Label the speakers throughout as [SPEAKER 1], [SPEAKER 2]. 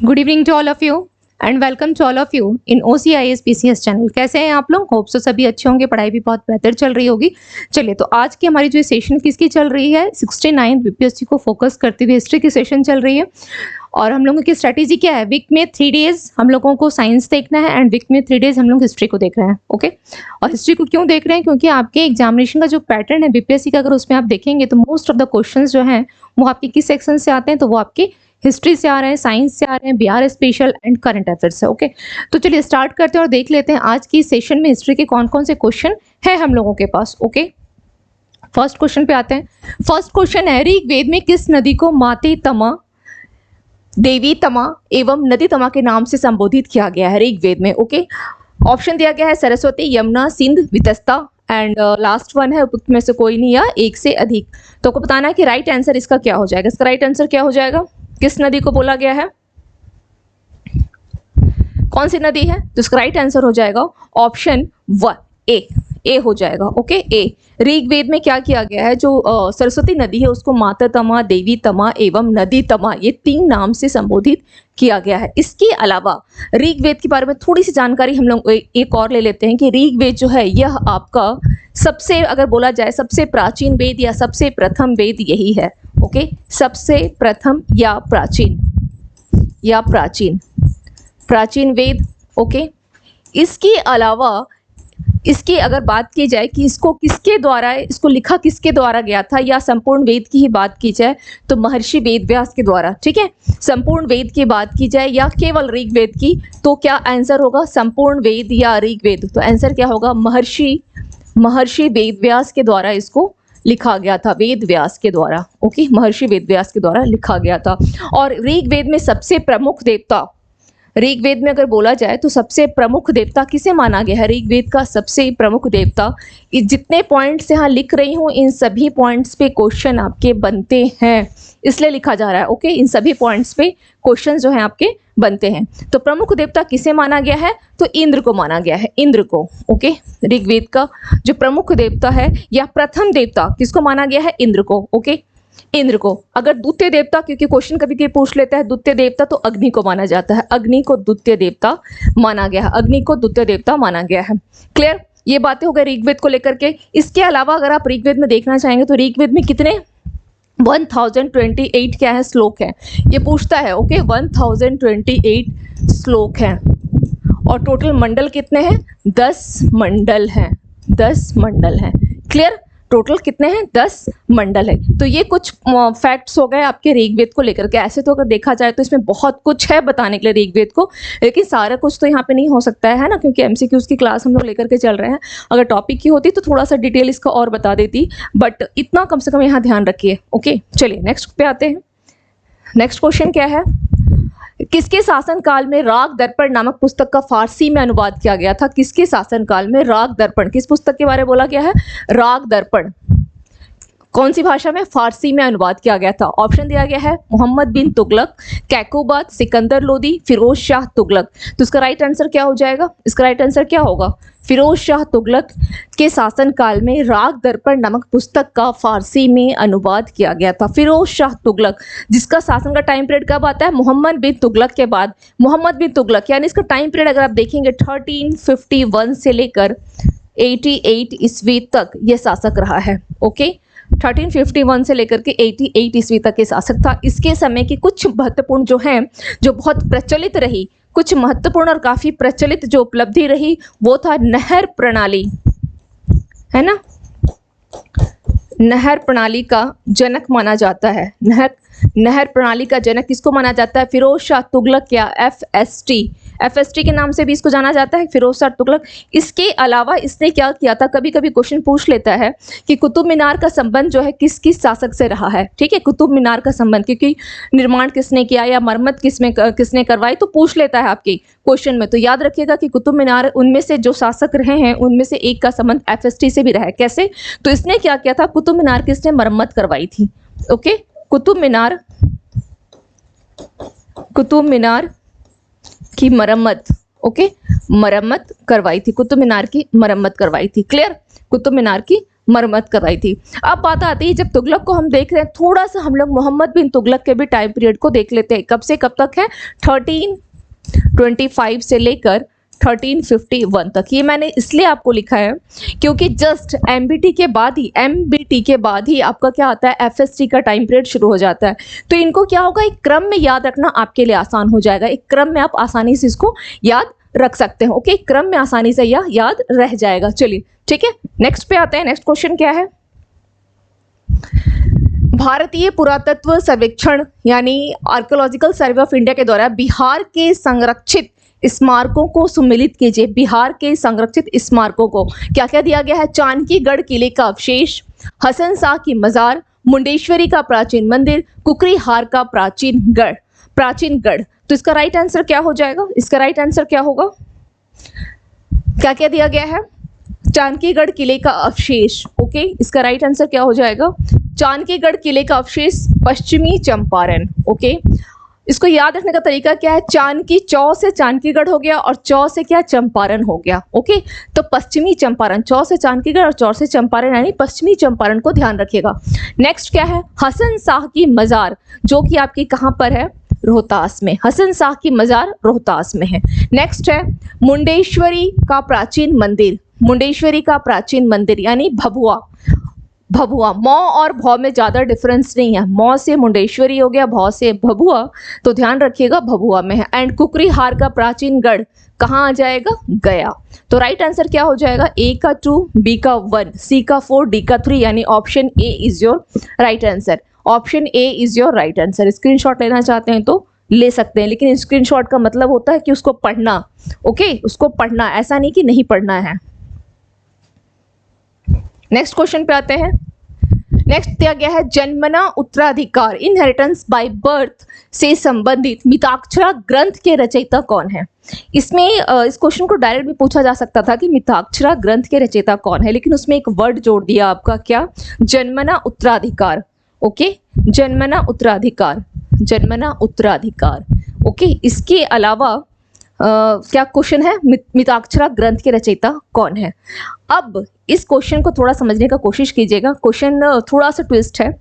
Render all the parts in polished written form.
[SPEAKER 1] Good evening to all of you and welcome to all of you in OCIS PCS channel. कैसे हैं आप लोग? Hope so सभी अच्छे होंगे, पढ़ाई भी बहुत बेहतर चल रही होगी। चलिए, तो आज की हमारी जो सेशन किसकी चल रही है, 69 BPSC को फोकस करते हुए हिस्ट्री की सेशन चल रही है। और हम लोगों की स्ट्रैटेजी क्या है, वीक में 3 डेज हम लोगों को साइंस देखना है एंड वीक में 3 डेज हम लोग हिस्ट्री को देख रहे हैं। ओके, और हिस्ट्री को क्यों देख रहे हैं? क्योंकि आपके एग्जामिनेशन का जो पैटर्न है BPSC का, अगर उसमें आप देखेंगे तो मोस्ट ऑफ द क्वेश्चन जो हैं वो आपके किस सेक्शन से आते हैं, तो वो आपके हिस्ट्री से आ रहे हैं, साइंस से आ रहे हैं, Bihar special and current affairs से। ओके, तो चलिए स्टार्ट करते हैं और देख लेते हैं आज की सेशन में हिस्ट्री के कौन कौन से क्वेश्चन है हम लोगों के पास। ओके, फर्स्ट क्वेश्चन पे आते हैं। फर्स्ट क्वेश्चन है, ऋग्वेद में किस नदी को माते तमा, देवी तमा एवं नदी तमा के नाम से संबोधित किया गया है ऋग्वेद में? ओके, ऑप्शन दिया गया है Saraswati, Yamuna, Sindh, Vitasta and last one है उपयुक्त में से कोई नहीं या एक से अधिक। तो आपको बताना है कि राइट आंसर इसका क्या हो जाएगा। इसका राइट आंसर क्या हो जाएगा? किस नदी को बोला गया है, कौन सी नदी है? तो इसका राइट आंसर हो जाएगा ऑप्शन वन, ए हो जाएगा। ओके, ए। ऋग्वेद में क्या किया गया है, जो सरस्वती नदी है उसको माता तमा, देवी तमा एवं नदी तमा, ये 3 नाम से संबोधित किया गया है। इसके अलावा ऋग्वेद के बारे में थोड़ी सी जानकारी हम लोग एक और ले लेते हैं कि ऋग्वेद जो है यह आपका सबसे, अगर बोला जाए सबसे प्राचीन वेद या सबसे प्रथम वेद यही है। ओके, सबसे प्रथम या प्राचीन वेद। ओके, इसके अलावा इसकी अगर बात की जाए कि इसको किसके द्वारा, इसको लिखा किसके द्वारा गया था, या संपूर्ण वेद की ही बात की जाए तो महर्षि वेदव्यास के द्वारा। ठीक है, संपूर्ण वेद की बात की जाए या केवल ऋग्वेद की, तो क्या आंसर होगा? संपूर्ण वेद या ऋग्वेद? तो आंसर क्या होगा? महर्षि वेदव्यास के द्वारा इसको लिखा गया था, वेदव्यास के द्वारा। ओके, महर्षि वेदव्यास के द्वारा लिखा गया था। और ऋग्वेद में सबसे प्रमुख देवता, ऋग्वेद में अगर बोला जाए तो सबसे प्रमुख देवता किसे माना गया है? ऋग्वेद का सबसे प्रमुख देवता, जितने पॉइंट्स यहाँ लिख रही हूँ इन सभी पॉइंट्स पे क्वेश्चन आपके बनते हैं, इसलिए लिखा जा रहा है। ओके, इन सभी पॉइंट्स पे क्वेश्चन जो है आपके बनते हैं। तो प्रमुख देवता किसे माना गया है? तो इंद्र को माना गया है, इंद्र को। ओके, ऋग्वेद का जो प्रमुख देवता है या प्रथम देवता किसको माना गया है? इंद्र को। ओके, इंद्र को। अगर द्वितीय देवता, क्योंकि क्वेश्चन कभी कभी पूछ लेता है द्वितीय देवता, तो अग्नि को माना जाता है, अग्नि को द्वितीय देवता माना गया है, अग्नि को द्वितीय देवता माना गया है। क्लियर? ये बातें हो गई ऋग्वेद को लेकर के। इसके अलावा अगर आप ऋग्वेद में देखना चाहेंगे तो ऋग्वेद में कितने 1028 क्या है, श्लोक है, ये पूछता है। ओके, 1028 श्लोक हैं और टोटल मंडल कितने हैं? 10 मंडल हैं, 10 मंडल हैं। क्लियर? टोटल कितने हैं? 10 मंडल है। तो ये कुछ फैक्ट्स हो गए आपके ऋग्वेद को लेकर के। ऐसे तो अगर देखा जाए तो इसमें बहुत कुछ है बताने के लिए ऋग्वेद को, लेकिन सारा कुछ तो यहाँ पे नहीं हो सकता है ना, क्योंकि MCQs की क्लास हम लोग लेकर के चल रहे हैं। अगर टॉपिक की होती तो थोड़ा सा डिटेल इसका और बता देती, बट इतना कम से कम यहाँ ध्यान रखिए। ओके, चलिए नेक्स्ट पे आते हैं। नेक्स्ट क्वेश्चन क्या है, किसके शासनकाल में राग दर्पण नामक पुस्तक का फारसी में अनुवाद किया गया था? किसके शासनकाल में राग दर्पण, किस पुस्तक के बारे में बोला गया है? राग दर्पण कौन सी भाषा में? फारसी में अनुवाद किया गया था। ऑप्शन दिया गया है मोहम्मद बिन तुगलक, कैकुबाद, सिकंदर लोदी, फिरोज शाह तुगलक। तो इसका राइट आंसर क्या हो जाएगा? इसका राइट आंसर क्या होगा? फिरोज शाह तुगलक के शासनकाल में राग दर्पण नामक पुस्तक का फारसी में अनुवाद किया गया था। फिरोज शाह तुगलक, जिसका शासन का टाइम पीरियड कब आता है? मोहम्मद बिन तुगलक के बाद। मोहम्मद बिन तुगलक यानी इसका टाइम पीरियड अगर आप देखेंगे 1351 से लेकर 88 ईस्वी तक ये शासक रहा है। ओके, 1351 से लेकर के 88 ईस्वी तक के शासक था। इसके समय की कुछ महत्वपूर्ण जो हैं, जो बहुत प्रचलित रही, कुछ महत्वपूर्ण और काफी प्रचलित जो उपलब्धि रही, वो था नहर प्रणाली, है ना। नहर प्रणाली का जनक माना जाता है। नहर प्रणाली का जनक किसको माना जाता है? फिरोज शाह तुगलक या FST के नाम से भी इसको जाना जाता है, फिरोज शाह तुगलक। इसके अलावा इसने क्या किया था, कभी कभी क्वेश्चन पूछ लेता है कि कुतुब मीनार का संबंध जो है किस किस शासक से रहा है। ठीक है, कुतुब मीनार का संबंध, क्योंकि निर्माण किसने किया या मरम्मत किसने करवाई, तो पूछ लेता है आपके क्वेश्चन में। तो याद रखिएगा कि कुतुब मीनार उनमें से जो शासक रहे हैं उनमें से एक का संबंध FST से भी रहा है। कैसे? तो इसने क्या किया था, कुतुब मीनार की इसने मरम्मत करवाई थी। ओके, कुतुब मीनार की मरम्मत, ओके, मरम्मत करवाई थी, कुतुब मीनार की मरम्मत करवाई थी। क्लियर? कुतुब मीनार की मरम्मत करवाई थी। अब बात आती है जब तुगलक को हम देख रहे हैं, थोड़ा सा हम लोग मोहम्मद बिन तुगलक के भी टाइम पीरियड को देख लेते हैं। कब से कब तक है? 1325 से लेकर 1351 तक। ये मैंने इसलिए आपको लिखा है क्योंकि जस्ट एमबीटी के बाद ही आपका क्या आता है, एफएसटी का टाइम पीरियड शुरू हो जाता है। तो इनको क्या होगा, एक क्रम में याद रखना आपके लिए आसान हो जाएगा। एक क्रम में आप आसानी से इसको याद रख सकते हैं। ओके, क्रम में आसानी से यह याद रह जाएगा। चलिए ठीक है, नेक्स्ट पे आते हैं। नेक्स्ट क्वेश्चन क्या है? भारतीय पुरातत्व सर्वेक्षण यानी आर्कियोलॉजिकल सर्वे ऑफ इंडिया के द्वारा बिहार के संरक्षित स्मारकों को सुमेलित कीजिए। बिहार के संरक्षित स्मारकों को क्या क्या दिया गया है? चाणकीगढ़ किले का अवशेष, हसन शाह की मजार, मुंडेश्वरी का प्राचीन मंदिर, कुकरीहार का प्राचीन गढ़। तो इसका राइट आंसर क्या हो जाएगा? इसका राइट आंसर क्या होगा? क्या क्या दिया गया है? चाणकीगढ़ किले का अवशेष। ओके, इसका राइट आंसर क्या हो जाएगा? चाणकीगढ़ किले का अवशेष, पश्चिमी चंपारण। ओके, इसको याद रखने का तरीका क्या है? चाणकी, चौ से चाणकीगढ़ हो गया और चौ से क्या, चंपारण हो गया। ओके, तो पश्चिमी चंपारण, चौ से चाणकीगढ़ और चौ से चंपारण यानी पश्चिमी चंपारण को ध्यान रखिएगा। नेक्स्ट क्या है? हसन शाह की मजार, जो कि आपकी कहां पर है? रोहतास में। हसन शाह की मजार रोहतास में है। नेक्स्ट है मुंडेश्वरी का प्राचीन मंदिर। मुंडेश्वरी का प्राचीन मंदिर यानी भभुआ। मौ और भौ में ज्यादा डिफरेंस नहीं है। मौ से मुंडेश्वरी हो गया, भौ से भभुआ, तो ध्यान रखिएगा भभुआ में है। एंड कुकरीहार का प्राचीन गढ़ कहाँ आ जाएगा? गया। तो राइट आंसर क्या हो जाएगा? ए का 2, बी का 1, सी का 4, डी का 3 यानी option A is your right answer. Option A is your right answer. Screenshot लेना चाहते हैं तो ले सकते हैं, लेकिन स्क्रीनशॉट का मतलब होता है कि उसको पढ़ना। ओके, उसको पढ़ना, ऐसा नहीं कि नहीं पढ़ना है। नेक्स्ट क्वेश्चन पे आते हैं। नेक्स्ट दिया गया है जन्मना उत्तराधिकार, इनहेरिटेंस बाय बर्थ से संबंधित मिताक्षरा ग्रंथ के रचयिता कौन है? इसमें इस क्वेश्चन को डायरेक्ट भी पूछा जा सकता था कि मिताक्षरा ग्रंथ के रचयिता कौन है, लेकिन उसमें एक वर्ड जोड़ दिया आपका, क्या? जन्मना उत्तराधिकार। ओके, जन्मना उत्तराधिकार। ओके, इसके अलावा क्या क्वेश्चन है? मिताक्षरा ग्रंथ के रचयिता कौन है? अब इस क्वेश्चन को थोड़ा समझने का कोशिश कीजिएगा। क्वेश्चन थोड़ा सा ट्विस्ट है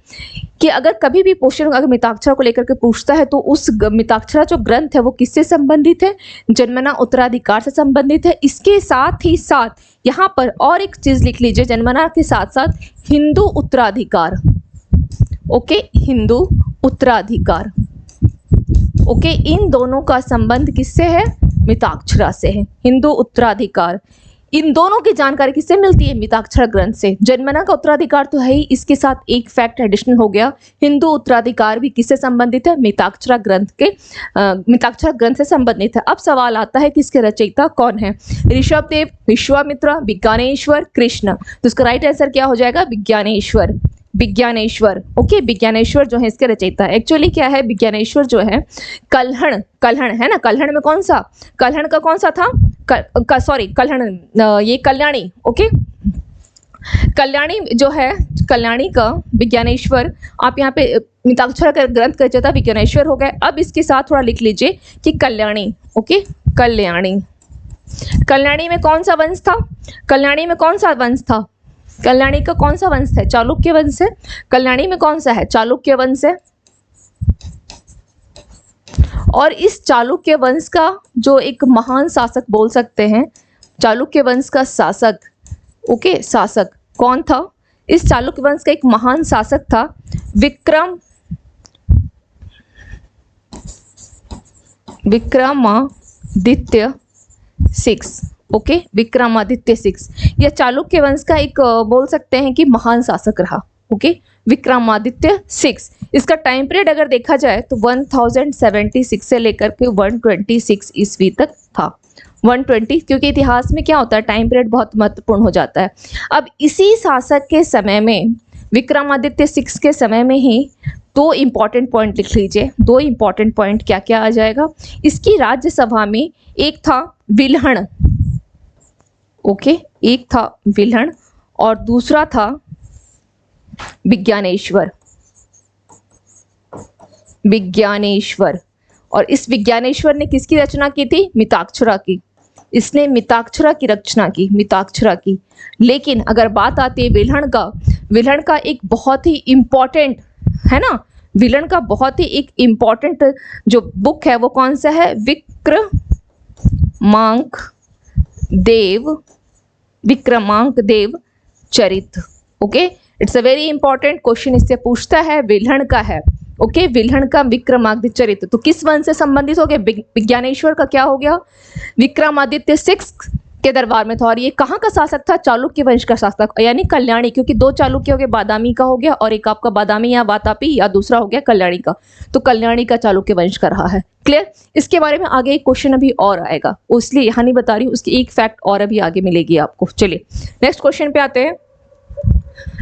[SPEAKER 1] कि अगर कभी भी क्वेश्चन अगर मिताक्षरा को लेकर के पूछता है तो उस मिताक्षरा जो ग्रंथ है वो किससे संबंधित है? जन्मना उत्तराधिकार से संबंधित है। इसके साथ ही साथ यहाँ पर और एक चीज लिख लीजिए, जन्मना के साथ साथ हिंदू उत्तराधिकार। ओके, हिंदू उत्तराधिकार। ओके, इन दोनों का संबंध किससे है? मिताक्षरा से है। हिंदू उत्तराधिकार, इन दोनों की जानकारी किससे मिलती है? मिताक्षरा ग्रंथ से। जन्मना का उत्तराधिकार तो है ही, इसके साथ एक फैक्ट एडिशनल हो गया, हिंदू उत्तराधिकार भी किससे संबंधित है? मिताक्षरा ग्रंथ से संबंधित है। अब सवाल आता है कि इसके रचयिता कौन है? ऋषभदेव, विश्वामित्र, विज्ञानेश्वर, कृष्ण। तो इसका राइट आंसर क्या हो जाएगा? विज्ञानेश्वर। ओके, विज्ञानेश्वर जो है इसके रचयिता। एक्चुअली क्या है, विज्ञानेश्वर जो है कल्हण है ना, कल्हण में कौन सा, कल्हण का कौन सा था? ये कल्याणी। ओके, कल्याणी जो है, कल्याणी का विज्ञानेश्वर, आप यहाँ पे मिताक्षरा का ग्रंथ का रचयिता विज्ञानेश्वर हो गए। अब इसके साथ थोड़ा लिख लीजिए कि कल्याणी। ओके, कल्याणी में कौन सा वंश था? कल्याणी का कौन सा वंश है? चालुक्य वंश है। कल्याणी में कौन सा है? चालुक्य वंश है। और इस चालुक्य वंश का जो एक महान शासक बोल सकते हैं, चालुक्य वंश का शासक, ओके, शासक कौन था? इस चालुक्य वंश का एक महान शासक था विक्रमादित्य 6। ओके, विक्रमादित्य 6 यह चालुक्य वंश का एक बोल सकते हैं कि महान शासक रहा। ओके, विक्रमादित्य 6। इसका टाइम पीरियड अगर देखा जाए तो 1076 से लेकर के 126 ईस्वी तक था। 120, क्योंकि इतिहास में क्या होता है, टाइम पीरियड बहुत महत्वपूर्ण हो जाता है। अब इसी शासक के समय में, विक्रमादित्य 6 के समय में ही दो इंपॉर्टेंट पॉइंट लिख लीजिए। दो इंपॉर्टेंट पॉइंट क्या क्या आ जाएगा? इसकी राज्यसभा में एक था विल्हण। ओके, एक था विल्हण और दूसरा था विज्ञानेश्वर। और इस विज्ञानेश्वर ने किसकी रचना की थी? मिताक्षरा की। इसने मिताक्षरा की रचना की, मिताक्षरा की। लेकिन अगर बात आती है विल्हण का एक बहुत ही इम्पोर्टेंट है ना, विल्हण का बहुत ही एक इम्पोर्टेंट जो बुक है वो कौन सा है, Vikramank Dev Charit. Okay, it's a very important question, इससे पूछता है, विल्हण का है। ओके, विल्हण का विक्रमादित्य चरित्र तो किस वंश से संबंधित हो गया, विज्ञानेश्वर का क्या हो गया, विक्रमादित्य 6 के दरबार में था। और ये कहाँ का शासक था, चालुक्य वंश का शासक, यानी कल्याणी, क्योंकि 2 चालुक्य हो गए, बादामी का हो गया और एक आपका बादामी या वातापी, या दूसरा हो गया कल्याणी का। तो कल्याणी का चालुक्य वंश का रहा है। क्लियर, इसके बारे में आगे एक क्वेश्चन अभी और आएगा, इसलिए यहाँ नहीं बता रही हूँ, उसकी एक फैक्ट और अभी आगे मिलेगी आपको। चलिए नेक्स्ट क्वेश्चन पे आते हैं।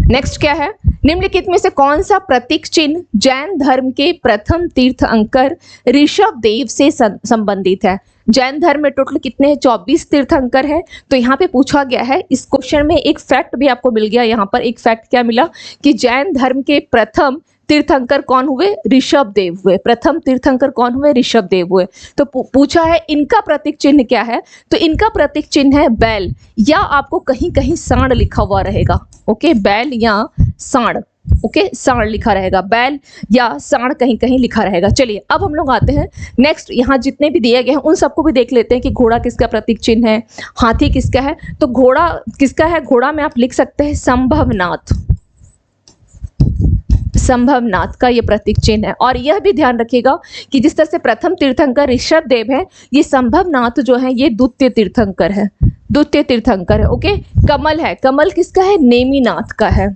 [SPEAKER 1] नेक्स्ट क्या है, निम्नलिखित में से कौन सा प्रतीक चिन्ह जैन धर्म के प्रथम तीर्थंकर ऋषभ देव से संबंधित है। जैन धर्म में टोटल कितने हैं, 24 तीर्थंकर है। तो यहाँ पे पूछा गया है, इस क्वेश्चन में एक फैक्ट भी आपको मिल गया। यहाँ पर एक फैक्ट क्या मिला कि जैन धर्म के प्रथम तीर्थंकर कौन हुए, ऋषभ देव हुए। प्रथम तीर्थंकर कौन हुए, ऋषभ देव हुए। तो पूछा है इनका प्रतीक चिन्ह क्या है, तो इनका प्रतीक चिन्ह है बैल, या आपको कहीं कहीं सांड लिखा हुआ रहेगा। ओके, बैल या सांड, ओके, सांड लिखा रहेगा, बैल या सांड कहीं कहीं लिखा रहेगा। चलिए अब हम लोग आते हैं नेक्स्ट, यहाँ जितने भी दिए गए हैं उन सबको भी देख लेते हैं कि घोड़ा किसका प्रतीक चिन्ह है, हाथी किसका है। तो घोड़ा किसका है, घोड़ा में आप लिख सकते हैं संभवनाथ, संभवनाथ का ये प्रतीक चिन्ह है। और यह भी ध्यान रखिएगा कि जिस तरह से प्रथम तीर्थंकर ऋषभ देव है, ये संभवनाथ जो है ये द्वितीय तीर्थंकर है, द्वितीय तीर्थंकर है। ओके, कमल है, कमल किसका है, नेमिनाथ का है।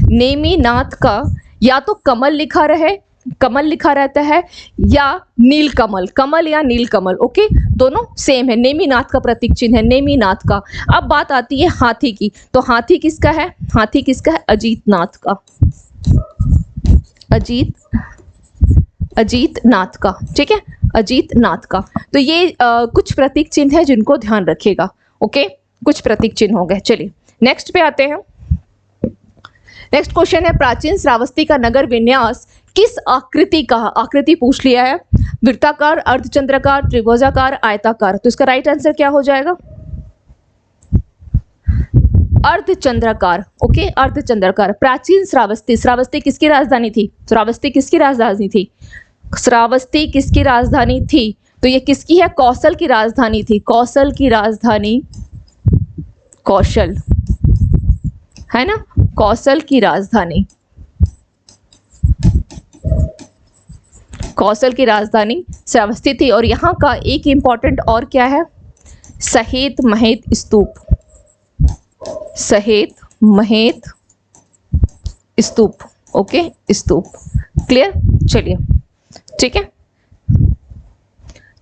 [SPEAKER 1] नेमिनाथ का या तो कमल लिखा रहे, कमल लिखा रहता है, या नीलकमल, कमल या नीलकमल। ओके, दोनों सेम है। नेमिनाथ का प्रतीक चिन्ह है, नेमिनाथ का। अब बात आती है हाथी की, तो हाथी किसका है, हाथी किसका है, अजीतनाथ का, अजीत नाथ का। ठीक है, अजीत नाथ का। तो ये कुछ प्रतीक चिन्ह है जिनको ध्यान रखिएगा। ओके, कुछ प्रतीक चिन्ह हो गए। चलिए नेक्स्ट पे आते हैं। नेक्स्ट क्वेश्चन है, प्राचीन श्रावस्ती का नगर विन्यास किस आकृति का, आकृति पूछ लिया है, वृत्ताकार, अर्धचंद्राकार, त्रिभुजाकार, आयताकार। तो इसका राइट आंसर क्या हो जाएगा, अर्धचंद्राकार। ओके, अर्धचंद्राकार। प्राचीन श्रावस्ती, श्रावस्ती किसकी राजधानी थी, श्रावस्ती किसकी राजधानी थी, श्रावस्ती किसकी राजधानी थी, तो ये किसकी है, कौशल की राजधानी थी, कौशल की राजधानी, कौशल है ना, कौशल की राजधानी, कौशल की राजधानी श्रावस्ती थी। और यहाँ का एक इंपॉर्टेंट और क्या है, सहेत महेत स्तूप, सहेत महेत स्तूप। ओके, स्तूप। क्लियर, चलिए ठीक है,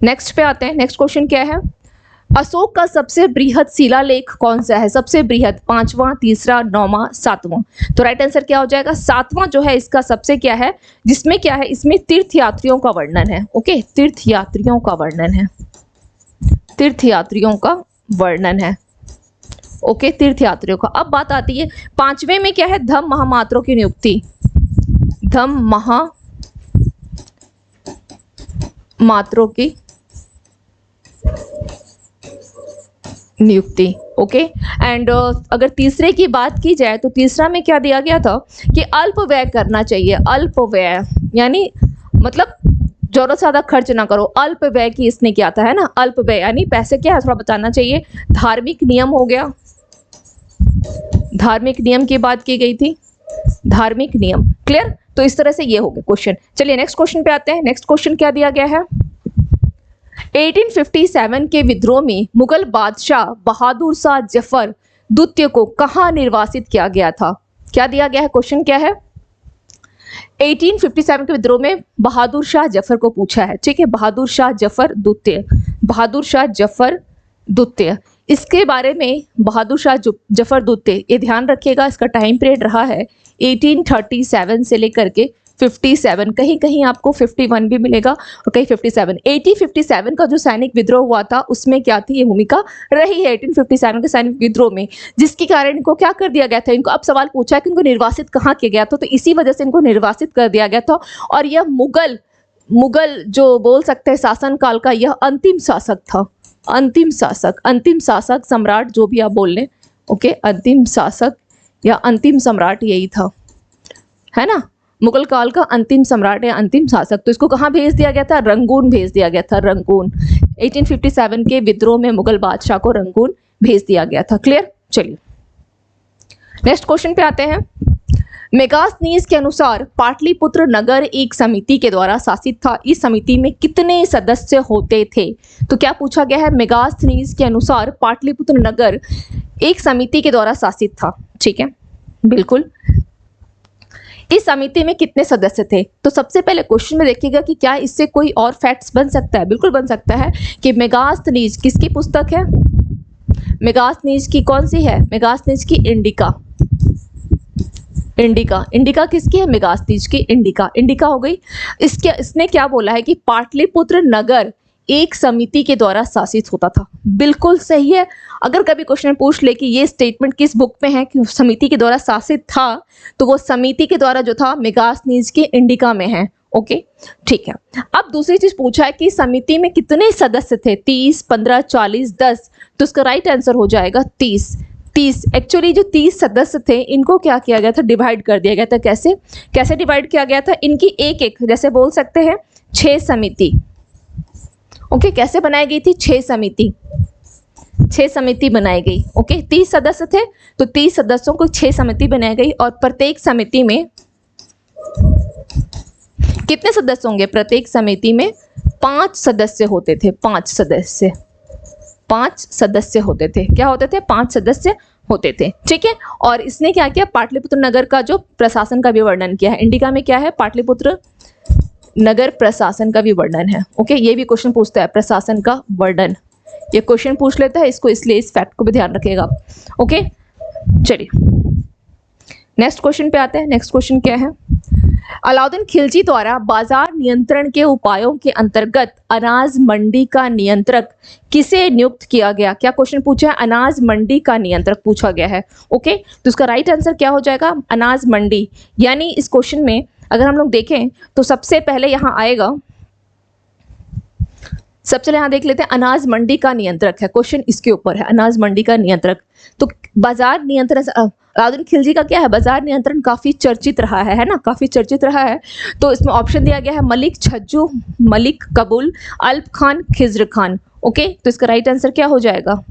[SPEAKER 1] नेक्स्ट पे आते हैं। नेक्स्ट क्वेश्चन क्या है, अशोक का सबसे बृहद शिलालेख कौन सा है, सबसे बृहद, 5वां, तीसरा, 9वां, 7वां। तो राइट आंसर क्या हो जाएगा, 7वां जो है इसका सबसे क्या है, जिसमें क्या है, इसमें तीर्थयात्रियों का वर्णन है। ओके, तीर्थयात्रियों का वर्णन है, तीर्थयात्रियों का वर्णन है। ओके, तीर्थयात्रियों का। अब बात आती है 5वें में क्या है, धम्म महामात्रों की नियुक्ति, धम्म महामात्रों की नियुक्ति। ओके, एंड अगर तीसरे की बात की जाए तो तीसरा में क्या दिया गया था कि अल्प व्यय करना चाहिए, अल्प व्यय यानी मतलब जरूरत से ज्यादा खर्च ना करो, अल्प व्यय की इसने किया था, है ना, अल्प व्यय यानी पैसे क्या है थोड़ा बचाना चाहिए। धार्मिक नियम हो गया, धार्मिक नियम की बात की गई थी, धार्मिक नियम। क्लियर, तो इस तरह से ये हो गया क्वेश्चन। चलिए नेक्स्ट क्वेश्चन पे आते हैं। नेक्स्ट क्वेश्चन क्या दिया गया है, 1857 के विद्रोह में मुगल बादशाह बहादुर शाह जफर द्वितीय को कहां निर्वासित किया गया था, क्या दिया गया है, क्वेश्चन क्या है, 1857 के विद्रोह में बहादुर शाह जफर को पूछा है। ठीक है, बहादुर शाह जफर द्वितीय, बहादुर शाह जफर द्वितीय, इसके बारे में बहादुर शाह जफर द्वितीय, ये ध्यान रखिएगा, इसका टाइम पीरियड रहा है 1837 से लेकर के 57, कहीं कहीं आपको 51 भी मिलेगा और कहीं 57। 1857 का जो सैनिक विद्रोह हुआ था उसमें क्या थी, ये भूमिका रही है 1857 के सैनिक विद्रोह में, जिसके कारण इनको क्या कर दिया गया था, इनको अब सवाल पूछा है कि इनको निर्वासित कहाँ किया गया था, तो इसी वजह से इनको निर्वासित कर दिया गया था। और यह मुगल जो बोल सकते हैं शासन काल का यह अंतिम शासक था, अंतिम शासक सम्राट, जो भी आप बोल लें, ओके, अंतिम शासक या अंतिम सम्राट यही था, है ना, मुगल काल का अंतिम सम्राट या अंतिम शासक। तो इसको कहाँ भेज दिया गया था? रंगून भेज दिया गया था, रंगून। 1857 के विद्रोह में मुगल बादशाह को रंगून भेज दिया गया था। क्लियर? चलिए नेक्स्ट क्वेश्चन पे आते हैं। मेगास्थनीज के अनुसार पाटलिपुत्र नगर एक समिति के द्वारा शासित था। इस समिति में कितने सदस्य होते थे? तो क्या पूछा गया है? मेगास्थनीज के अनुसार पाटलिपुत्र नगर एक समिति के द्वारा शासित था। ठीक है, बिल्कुल। इस समिति में कितने सदस्य थे? तो सबसे पहले क्वेश्चन में देखिएगा कि क्या इससे कोई और फैक्ट्स बन सकता है। बिल्कुल बन सकता है कि मेगास्थनीज किसकी पुस्तक है? मेगास्थनीज की कौन सी है? मेगास्थनीज की इंडिका। इंडिका किसकी है? मेगास्थनीज की इंडिका हो गई। इसने क्या बोला है कि पाटलिपुत्र नगर एक समिति के द्वारा शासित होता था। बिल्कुल सही है। अगर कभी क्वेश्चन पूछ ले कि ये स्टेटमेंट किस बुक में है कि समिति के द्वारा शासित था, तो वो समिति के द्वारा जो था मेगास्थनीज के इंडिका में है। ओके, ठीक है। अब दूसरी चीज पूछा है कि समिति में कितने सदस्य थे? 30, 15, 40, 10। तो इसका राइट आंसर हो जाएगा 30। एक्चुअली जो 30 सदस्य थे इनको क्या किया गया था? डिवाइड कर दिया गया था। कैसे डिवाइड किया गया था? इनकी एक जैसे बोल सकते हैं 6 समिति। ओके, कैसे बनाई गई थी? 6 समिति बनाई गई। ओके, 30 सदस्य थे तो 30 सदस्यों को 6 समिति बनाई गई और प्रत्येक समिति में कितने सदस्य होंगे? प्रत्येक समिति में 5 सदस्य होते थे। 5 सदस्य होते थे। क्या होते थे? 5 सदस्य होते थे। ठीक है, और इसने क्या किया? पाटलिपुत्र नगर का जो प्रशासन का भी वर्णन किया है। इंडिका में क्या है? पाटलिपुत्र नगर प्रशासन का भी वर्णन है। ओके, ये भी क्वेश्चन पूछता है, प्रशासन का वर्णन। ये क्वेश्चन पूछ लेता है इसको, इसलिए इस फैक्ट को भी ध्यान रखिएगा। ओके, चलिए नेक्स्ट क्वेश्चन पे आते हैं। नेक्स्ट क्वेश्चन क्या है? अलाउद्दीन खिलजी द्वारा बाजार नियंत्रण के उपायों के अंतर्गत अनाज मंडी का नियंत्रक किसे नियुक्त किया गया? क्या क्वेश्चन पूछा है? अनाज मंडी का नियंत्रक पूछा गया है। ओके, तो इसका राइट आंसर क्या हो जाएगा? अनाज मंडी। यानी इस क्वेश्चन में अगर हम लोग देखें तो सबसे पहले यहाँ आएगा, सबसे यहाँ देख लेते हैं, अनाज मंडी का नियंत्रक है। क्वेश्चन इसके ऊपर है, अनाज मंडी का नियंत्रक। तो बाजार नियंत्रण अलाउद्दीन खिलजी का क्या है? बाजार नियंत्रण काफी चर्चित रहा है ना, काफी चर्चित रहा है। तो इसमें ऑप्शन दिया गया है मलिक छज्जू, मलिक कबूल, अल्प खान, खिज्र खान। ओके, तो इसका राइट आंसर क्या हो जाएगा?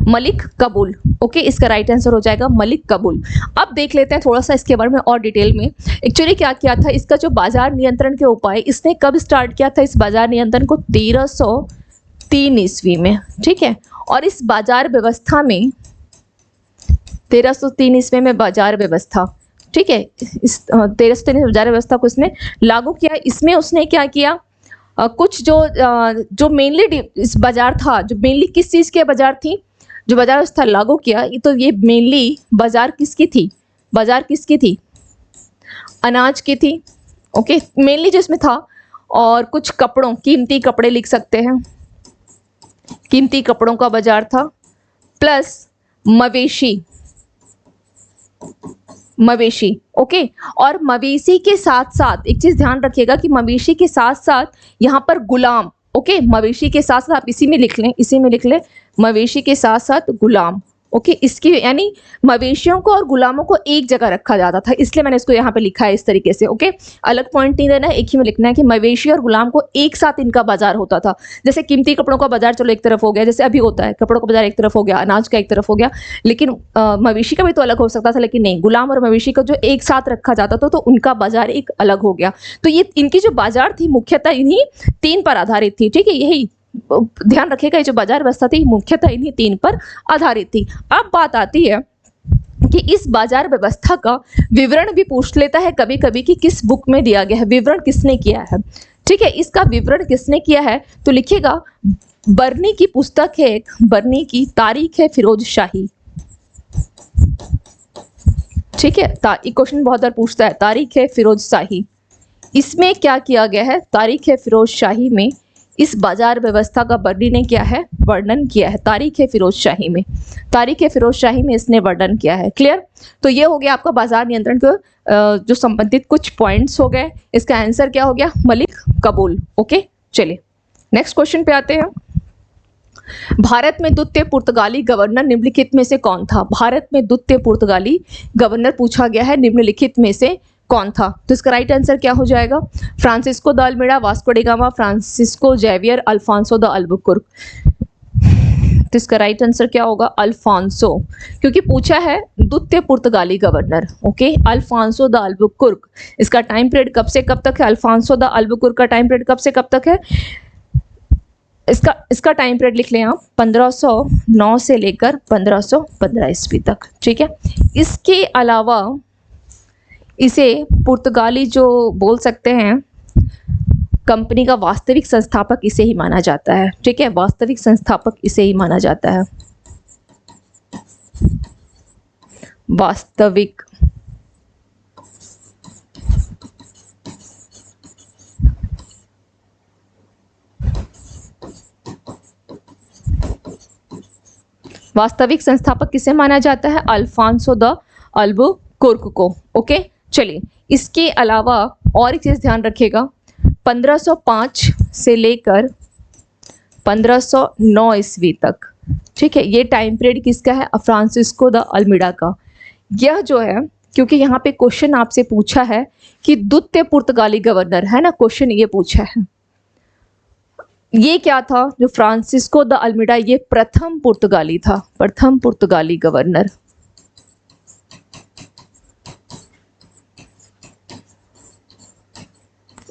[SPEAKER 1] मलिक कबूल। ओके, इसका राइट आंसर हो जाएगा मलिक कबूल। अब देख लेते हैं थोड़ा सा इसके बारे में और डिटेल में। एक्चुअली क्या किया था? इसका जो बाजार नियंत्रण के उपाय इसने कब स्टार्ट किया था? इस बाजार नियंत्रण को 1303 ईस्वी में। ठीक है, और इस बाजार व्यवस्था में 1303 ईस्वी में बाजार व्यवस्था, ठीक है, इस 1303 बाजार व्यवस्था को इसने लागू किया। इसमें उसने क्या किया? कुछ जो मेनली इस बाजार था, जो मेनली किस चीज के बाजार थी, जो बाजार व्यवस्था लागू किया, तो ये मेनली बाजार किसकी थी? बाजार किसकी थी? अनाज की थी। ओके, मेनली जो इसमें था, और कुछ कपड़ों, कीमती कपड़े लिख सकते हैं, कीमती कपड़ों का बाजार था, प्लस मवेशी। ओके, और मवेशी के साथ साथ एक चीज ध्यान रखिएगा कि मवेशी के साथ साथ यहाँ पर गुलाम। ओके, मवेशी के साथ साथ आप इसी में लिख लें, मवेशी के साथ साथ गुलाम। ओके, इसकी यानी मवेशियों को और गुलामों को एक जगह रखा जाता था, इसलिए मैंने इसको यहाँ पे लिखा है इस तरीके से। ओके, अलग पॉइंट नहीं देना है, एक ही में लिखना है कि मवेशी और गुलाम को एक साथ इनका बाजार होता था। जैसे कीमती कपड़ों का बाजार चलो एक तरफ हो गया, जैसे अभी होता है, कपड़ों का बाजार एक तरफ हो गया, अनाज का एक तरफ हो गया, लेकिन मवेशी का भी तो अलग हो सकता था, लेकिन नहीं, गुलाम और मवेशी को जो एक साथ रखा जाता था तो उनका बाजार एक अलग हो गया। तो ये इनकी जो बाजार थी मुख्यतः इन्हीं 3 पर आधारित थी। ठीक है, यही ध्यान रखिएगा, ये जो बाजार व्यवस्था थी मुख्यतः इन्हीं 3 पर आधारित थी। अब बात आती है कि इस बाजार व्यवस्था का विवरण भी पूछ लेता है कभी कभी कि किस बुक में दिया गया है, विवरण किसने किया है। ठीक है, इसका विवरण किसने किया है? तो लिखिएगा, बर्नी की पुस्तक है एक, बर्नी की, तारीख है फिरोज शाही। ठीक है, क्वेश्चन बहुत बार पूछता है, तारीख है फिरोज शाही। इसमें क्या किया गया है? तारीख है फिरोज शाही में इस बाजार व्यवस्था का बर्नी ने क्या है? वर्णन किया है। तारीख है फिरोज शाही में, तारीख है फिरोज शाही में इसने वर्णन किया है। क्लियर? तो ये हो गया आपका बाजार नियंत्रण को जो संबंधित कुछ पॉइंट्स हो गए। इसका आंसर क्या हो गया? मलिक कबूल। ओके, चलिए नेक्स्ट क्वेश्चन पे आते हैं। भारत में द्वितीय पुर्तगाली गवर्नर निम्नलिखित में से कौन था? भारत में द्वितीय पुर्तगाली गवर्नर पूछा गया है, निम्नलिखित में से कौन था? तो इसका राइट आंसर क्या हो जाएगा? Francisco de Almeida, Vasco da Gama, Francisco Xavier, Alfonso de Albuquerque. तो इसका राइट आंसर क्या होगा? अल्फांसो, क्योंकि पूछा है द्वितीय पुर्तगाली गवर्नर। Okay, Alfonso de Albuquerque. इसका टाइम पीरियड कब से कब तक है? अल्फांसो द अल्बुकुर्क का टाइम पीरियड कब से कब तक है? इसका टाइम पीरियड लिख लें आप, 1509 से लेकर 1515 ईस्वी तक। ठीक है, इसके अलावा इसे पुर्तगाली जो बोल सकते हैं कंपनी का वास्तविक संस्थापक इसे ही माना जाता है। ठीक है, वास्तविक संस्थापक इसे ही माना जाता है। वास्तविक वास्तविक संस्थापक किसे माना जाता है? अल्फांसो द अल्बुकुर्क को। ओके, चलिए इसके अलावा और एक चीज ध्यान रखिएगा, 1505 से लेकर 1509 ईस्वी तक, ठीक है, ये टाइम पीरियड किसका है? फ्रांसिस्को द अल्मीडा का। यह जो है, क्योंकि यहाँ पे क्वेश्चन आपसे पूछा है कि द्वितीय पुर्तगाली गवर्नर है ना, क्वेश्चन ये पूछा है, ये क्या था? जो फ्रांसिस्को द अल्मीडा, ये प्रथम पुर्तगाली था, प्रथम पुर्तगाली गवर्नर।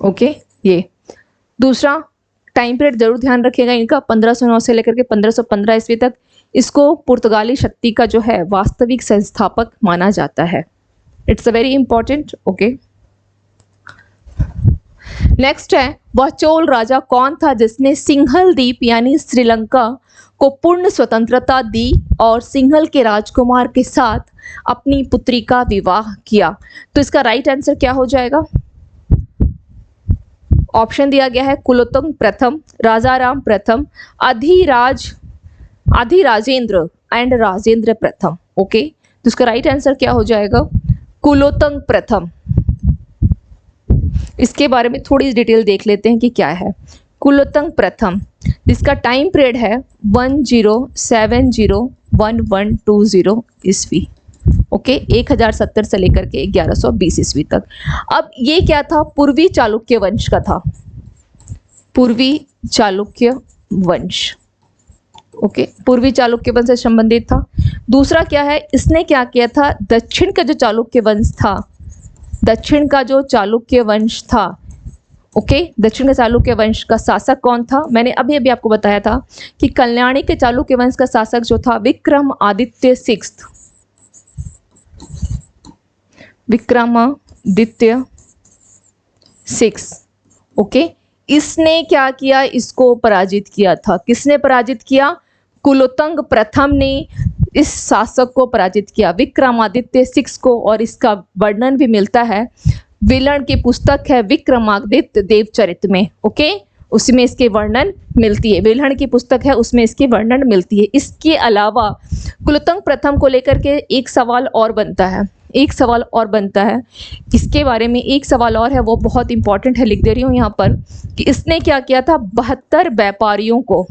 [SPEAKER 1] ओके, ये दूसरा टाइम पीरियड जरूर ध्यान रखिएगा इनका, 1509 से लेकर के 1515 ईस्वी तक। इसको पुर्तगाली शक्ति का जो है वास्तविक संस्थापक माना जाता है। It's a very important. Okay, next है, वह चोल राजा कौन था जिसने सिंहल द्वीप यानी श्रीलंका को पूर्ण स्वतंत्रता दी और सिंहल के राजकुमार के साथ अपनी पुत्री का विवाह किया? तो इसका राइट आंसर क्या हो जाएगा? ऑप्शन दिया गया है कुलोत्तुंग प्रथम, राजाराम प्रथम, अधिराजेंद्र एंड राजेंद्र प्रथम। ओके, तो इसका राइट आंसर क्या हो जाएगा? कुलोत्तुंग प्रथम। इसके बारे में थोड़ी डिटेल देख लेते हैं कि क्या है कुलोत्तुंग प्रथम। इसका टाइम पीरियड है 10701120 ईस्वी। ओके, 1070 से लेकर के 1120 ईस्वी तक। अब ये क्या था? पूर्वी चालुक्य वंश का था, पूर्वी चालुक्य वंश। ओके, पूर्वी चालुक्य वंश से संबंधित था। दूसरा क्या है, इसने क्या किया था? दक्षिण का जो चालुक्य वंश था, दक्षिण का जो चालुक्य वंश था, ओके, दक्षिण के चालुक्य वंश का शासक कौन था? मैंने अभी अभी आपको बताया था कि कल्याणी के चालुक्य वंश का शासक जो था Vikramaditya sixth, Vikramaditya six. Okay, इसने क्या किया? इसको पराजित किया था। किसने पराजित किया? कुलोत्तुंग प्रथम ने इस शासक को पराजित किया, विक्रमादित्य सिक्स को। और इसका वर्णन भी मिलता है, विलण की पुस्तक है विक्रमादित्य देवचरित में। ओके, उसमें इसके वर्णन मिलती है, विलहण की पुस्तक है उसमें इसकी वर्णन मिलती है। इसके अलावा कुलोत्तुंग प्रथम को लेकर के एक सवाल और बनता है, एक सवाल और बनता है इसके बारे में। एक सवाल और है, वो बहुत इंपॉर्टेंट है, लिख दे रही हूँ यहाँ पर, कि इसने क्या किया था? 72 व्यापारियों को।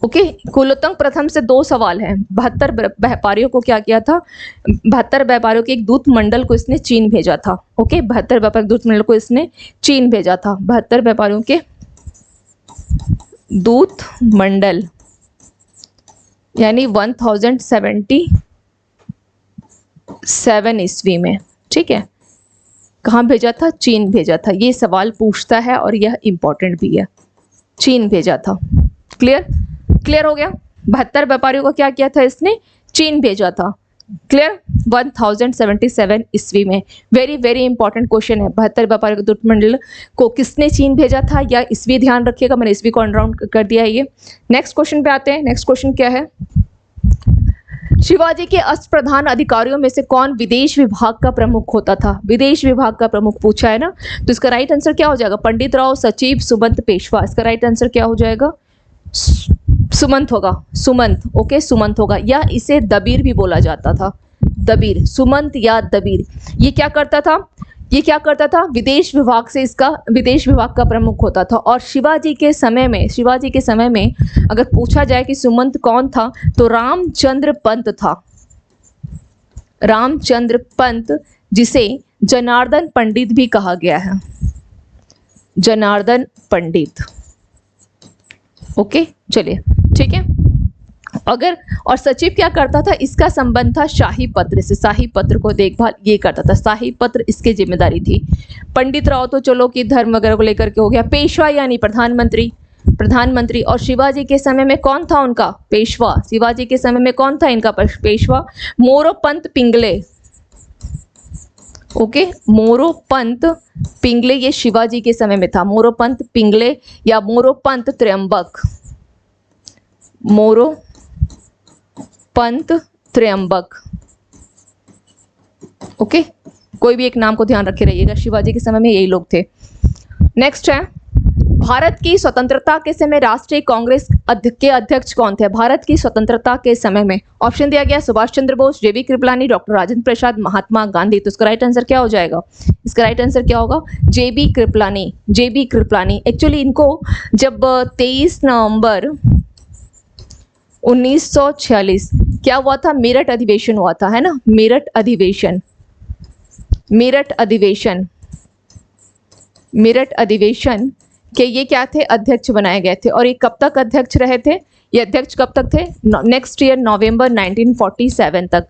[SPEAKER 1] ओके, कुलोत्तुंग प्रथम से दो सवाल हैं। 72 व्यापारियों को क्या किया था? 72 व्यापारियों के एक दूत मंडल को इसने चीन भेजा था। ओके, 72 व्यापारी दूत मंडल को इसने चीन भेजा था। 72 व्यापारियों के दूत मंडल यानी 1077 ईस्वी में। ठीक है, कहाँ भेजा था? चीन भेजा था। ये सवाल पूछता है और यह इंपॉर्टेंट भी है, चीन भेजा था। क्लियर? क्लियर हो गया? 72 व्यापारियों को क्या किया था इसने? चीन भेजा था। क्लियर? 1077 ईस्वी में। वेरी वेरी इंपॉर्टेंट क्वेश्चन है, 72 व्यापारियों के दूत मंडल को किसने चीन भेजा था, या ईस्वी ध्यान रखिएगा, मैंने ईस्वी को अनराउंड कर दिया है ये। नेक्स्ट क्वेश्चन पे आते हैं। नेक्स्ट क्वेश्चन क्या है? शिवाजी के अष्टप्रधान अधिकारियों में से कौन विदेश विभाग का प्रमुख होता था? विदेश विभाग का प्रमुख पूछा है ना, तो इसका राइट आंसर क्या हो जाएगा? पंडित राव, सचिव, सुमंत, पेशवा। इसका राइट आंसर क्या हो जाएगा? सुमंत होगा, सुमंत। ओके, सुमंत होगा, या इसे दबीर भी बोला जाता था, दबीर, सुमंत या दबीर। ये क्या करता था? ये क्या करता था, विदेश विभाग से इसका विदेश विभाग का प्रमुख होता था। और शिवाजी के समय में अगर पूछा जाए कि सुमंत कौन था तो रामचंद्र पंत था। रामचंद्र पंत, जिसे जनार्दन पंडित भी कहा गया है, जनार्दन पंडित। ओके, चलिए ठीक है। अगर और सचिव क्या करता था, इसका संबंध था शाही पत्र से, शाही पत्र को देखभाल ये करता था, शाही पत्र इसकी जिम्मेदारी थी। पंडित राव तो चलो कि धर्म वगैरह को लेकर के हो गया। पेशवा यानी प्रधानमंत्री। और शिवाजी के समय में कौन था उनका पेशवा, शिवाजी के समय में कौन था इनका पेशवा, मोरोपंत पिंगले। ओके, मोरोपंत पिंगले ये शिवाजी के समय में था, मोरोपंत पिंगले या मोरोपंत त्र्यंबक, मोरोपंत त्र्यंबक। ओके, कोई भी एक नाम को ध्यान रखे रहिएगा, शिवाजी के समय में यही लोग थे। नेक्स्ट है, भारत की स्वतंत्रता के समय राष्ट्रीय कांग्रेस के अध्यक्ष कौन थे, भारत की स्वतंत्रता के समय में। ऑप्शन दिया गया सुभाष चंद्र बोस, जेबी कृपलानी, डॉक्टर राजेंद्र प्रसाद, महात्मा गांधी। तो इसका राइट आंसर क्या हो जाएगा, इसका राइट आंसर क्या होगा, जेबी कृपलानी, जेबी कृपलानी। एक्चुअली इनको जब 23 नवंबर 1946 क्या हुआ था, मेरठ अधिवेशन हुआ था, है ना, मेरठ अधिवेशन, मेरठ अधिवेशन, मेरठ अधिवेशन के ये क्या थे, अध्यक्ष बनाए गए थे। और ये कब तक अध्यक्ष रहे थे, ये अध्यक्ष कब तक थे, नेक्स्ट ईयर नवंबर 1947 तक,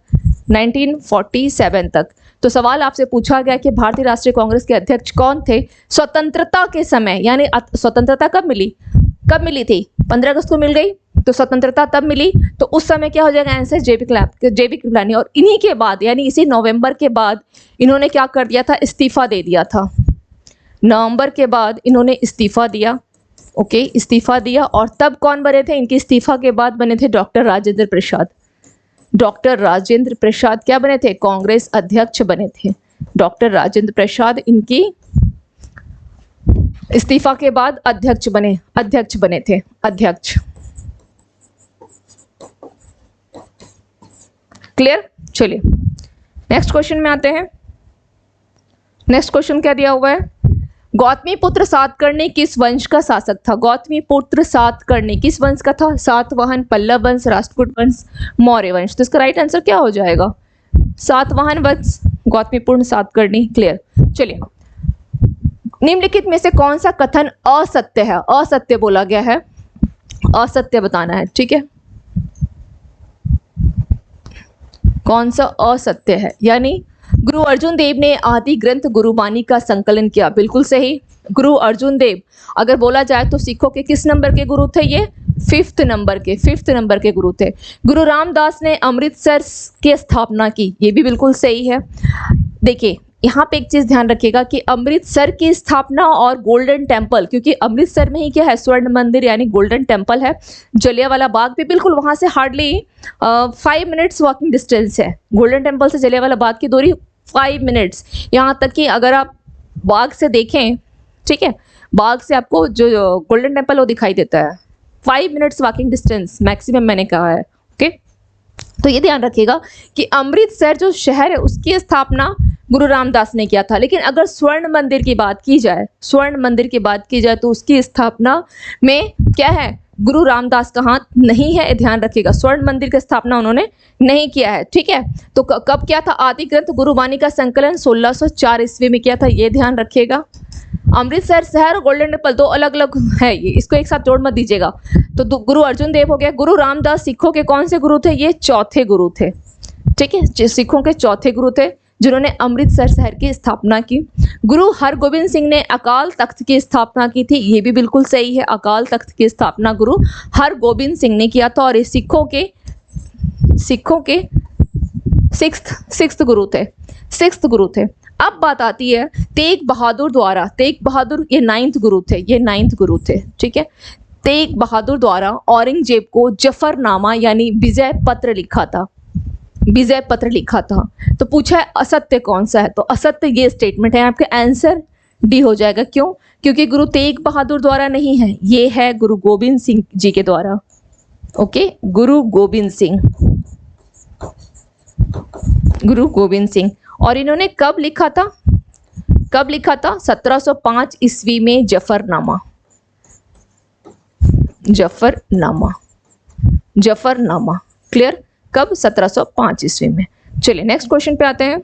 [SPEAKER 1] 1947 तक। तो सवाल आपसे पूछा गया कि भारतीय राष्ट्रीय कांग्रेस के अध्यक्ष कौन थे स्वतंत्रता के समय, यानी स्वतंत्रता कब मिली थी, 15 अगस्त को मिल गई, तो स्वतंत्रता तब मिली, तो उस समय क्या हो जाएगा आंसर, जेबी कृपलानी। और इन्हीं के बाद यानी इसी नवंबर के बाद इन्होंने क्या कर दिया था, इस्तीफा दे दिया था। नवंबर के बाद इन्होंने इस्तीफा दिया। ओके, इस्तीफा दिया। और तब कौन बने थे, इनके इस्तीफा के बाद बने थे डॉक्टर राजेंद्र प्रसाद। डॉक्टर राजेंद्र प्रसाद क्या बने थे, कांग्रेस अध्यक्ष बने थे। डॉक्टर राजेंद्र प्रसाद इनकी इस्तीफा के बाद अध्यक्ष बने थे, अध्यक्ष। क्लियर, चलिए नेक्स्ट क्वेश्चन में आते हैं। नेक्स्ट क्वेश्चन क्या दिया हुआ है, गौतमीपुत्र सातकर्णी किस वंश का शासक था, गौतमीपुत्र सातकर्णी किस वंश का था, सातवाहन, पल्लव वंश, राष्ट्रकूट वंश, मौर्य वंश। तो इसका राइट आंसर क्या हो जाएगा, सातवाहन वंश, गौतमीपुत्र सातकर्णी। क्लियर, चलिए निम्नलिखित में से कौन सा कथन असत्य है, असत्य बोला गया है, असत्य बताना है, ठीक है, कौन सा असत्य है। यानी गुरु अर्जुन देव ने आदि ग्रंथ गुरुबानी का संकलन किया, बिल्कुल सही। गुरु अर्जुन देव अगर बोला जाए तो सिखों के किस नंबर के गुरु थे, ये 5th नंबर के गुरु थे। गुरु रामदास ने अमृतसर की स्थापना की, ये भी बिल्कुल सही है। देखिए यहाँ पे एक चीज ध्यान रखिएगा कि अमृतसर की स्थापना और गोल्डन टेम्पल, क्योंकि अमृतसर में ही क्या है, स्वर्ण मंदिर यानी गोल्डन टेम्पल है। जलियांवाला बाग भी बिल्कुल वहां से हार्डली 5 मिनट्स वॉकिंग डिस्टेंस है। गोल्डन टेम्पल से जलियांवाला बाग की दूरी 5 मिनट्स। यहाँ तक कि अगर आप बाग से देखें, ठीक है, बाग से आपको जो गोल्डन टेम्पल वो दिखाई देता है, 5 मिनट्स वॉकिंग डिस्टेंस मैक्सिमम मैंने कहा है। ओके, तो ये ध्यान रखिएगा कि अमृतसर जो शहर है उसकी स्थापना गुरु रामदास ने किया था। लेकिन अगर स्वर्ण मंदिर की बात की जाए, स्वर्ण मंदिर की बात की जाए तो उसकी स्थापना में क्या है, गुरु रामदास का हाथ नहीं है, ध्यान रखिएगा। स्वर्ण मंदिर की स्थापना उन्होंने नहीं किया है, ठीक है। तो कब किया था, आदि ग्रंथ गुरुबानी का संकलन 1604 ईस्वी में किया था, ये ध्यान रखिएगा। अमृतसर शहर और गोल्डन टेम्पल दो अलग अलग है, ये इसको एक साथ जोड़ मत दीजिएगा। तो गुरु अर्जुन देव हो गया। गुरु रामदास सिखों के कौन से गुरु थे, ये चौथे गुरु थे, ठीक है, सिखों के चौथे गुरु थे जिन्होंने अमृतसर शहर की स्थापना की। गुरु हरगोबिंद सिंह ने अकाल तख्त की स्थापना की थी, ये भी बिल्कुल सही है। अकाल तख्त की स्थापना गुरु हरगोबिंद सिंह ने किया था और ये सिखों के 6th गुरु थे, 6th गुरु थे। अब बात आती है तेग बहादुर द्वारा, तेग बहादुर ये 9th गुरु थे, ये 9th गुरु थे, ठीक है। तेग बहादुर द्वारा औरंगजेब को जफरनामा यानी विजय पत्र लिखा था, विजय पत्र लिखा था। तो पूछा है असत्य कौन सा है, तो असत्य ये स्टेटमेंट है, आपका आंसर डी हो जाएगा। क्यों, क्योंकि गुरु तेग बहादुर द्वारा नहीं है, ये है गुरु गोविंद सिंह जी के द्वारा। ओके, गुरु गोविंद सिंह, गुरु गोविंद सिंह। और इन्होंने कब लिखा था, कब लिखा था? 1705 ईस्वी में जफरनामा, जफरनामा, जफरनामा। क्लियर? कब? 1705 ईस्वी में। चलिए नेक्स्ट क्वेश्चन पे आते हैं।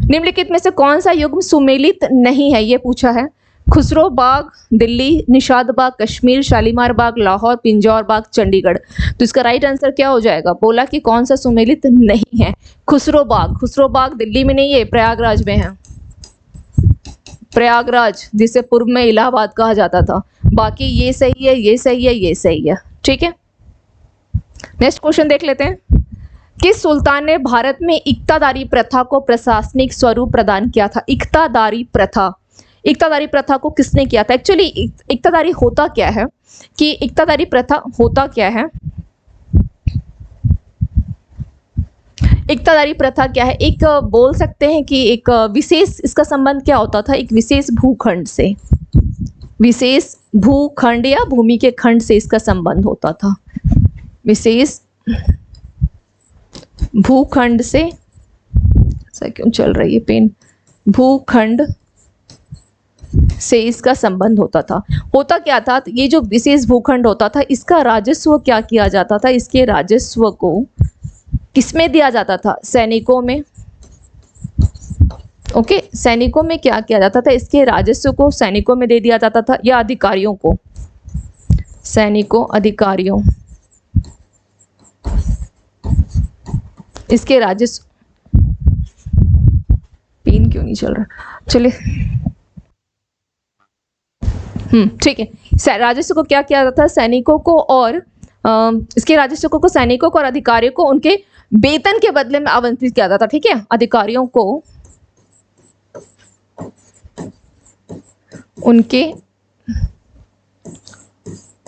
[SPEAKER 1] निम्नलिखित में से कौन सा युग्म सुमेलित नहीं है, ये पूछा है। खुसरो बाग दिल्ली, निशाद बाग कश्मीर, शालीमार बाग लाहौर, पिंजौर बाग चंडीगढ़। तो इसका राइट आंसर क्या हो जाएगा? बोला कि कौन सा सुमेलित नहीं है? खुसरो बाग। खुसरो बाग दिल्ली में नहीं है, प्रयागराज में है। प्रयागराज, जिसे पूर्व में इलाहाबाद कहा जाता था। बाकी ये सही है, ये सही है, ये सही है। ठीक है, नेक्स्ट क्वेश्चन देख लेते हैं। किस सुल्तान ने भारत में इक्तादारी प्रथा को प्रशासनिक स्वरूप प्रदान किया था? इक्तादारी प्रथा, इक्तादारी प्रथा को किसने किया था? एक्चुअली इक्तादारी होता क्या है, कि इक्तादारी प्रथा होता क्या है, इक्तादारी प्रथा क्या है? एक बोल सकते हैं कि एक विशेष, इसका संबंध क्या होता था? एक विशेष भूखंड से, विशेष भूखंड या भूमि के खंड से इसका संबंध होता था। विशेष भूखंड से, ऐसा क्यों चल रही है पेन? भूखंड से इसका संबंध होता था। होता क्या था? ये जो विशेष भूखंड होता था, इसका राजस्व क्या किया जाता था? इसके राजस्व को किसमें दिया जाता था? सैनिकों में। ओके, सैनिकों में क्या किया जाता था? इसके राजस्व को सैनिकों में दे दिया जाता था, या अधिकारियों को? सैनिकों, अधिकारियों। इसके राजस्व, पेन क्यों नहीं चल रहा? चलिए ठीक है। राजस्व को क्या किया जाता था? सैनिकों को, और इसके राजस्व को सैनिकों को और अधिकारियों को उनके वेतन के बदले में आवंटित किया जाता था। ठीक है, अधिकारियों को उनके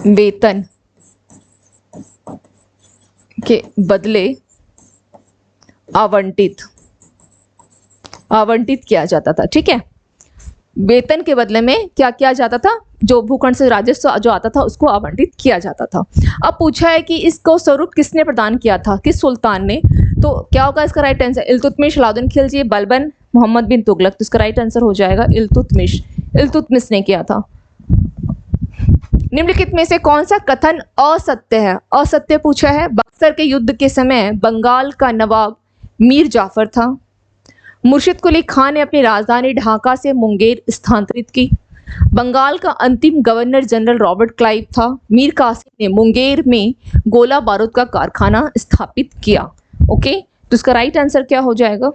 [SPEAKER 1] वेतन के बदले आवंटित किया जाता था। ठीक है, वेतन के बदले में क्या किया जाता था? जो भूखंड से राजस्व जो आता था उसको आवंटित किया जाता था। अब पूछा है कि इसको स्वरूप किसने प्रदान किया था, किस सुल्तान ने? तो क्या होगा इसका राइट आंसर? इल्तुतमिश, अलाउद्दीन खिलजी, बलबन, मोहम्मद बिन तुगलक। तो इसका राइट आंसर हो जाएगा इल्तुतमिश। इल्तुतमिश ने किया था। निम्नलिखित में से कौन सा कथन असत्य है? असत्य पूछा है। बक्सर के युद्ध के समय बंगाल का नवाब मीर जाफर था। मुर्शिद कुली खान ने अपनी राजधानी ढाका से मुंगेर स्थानांतरित की। बंगाल का अंतिम गवर्नर जनरल रॉबर्ट क्लाइव था। मीर कासिम ने मुंगेर में गोला बारूद का कारखाना स्थापित किया। ओके, तो इसका राइट आंसर क्या हो जाएगा?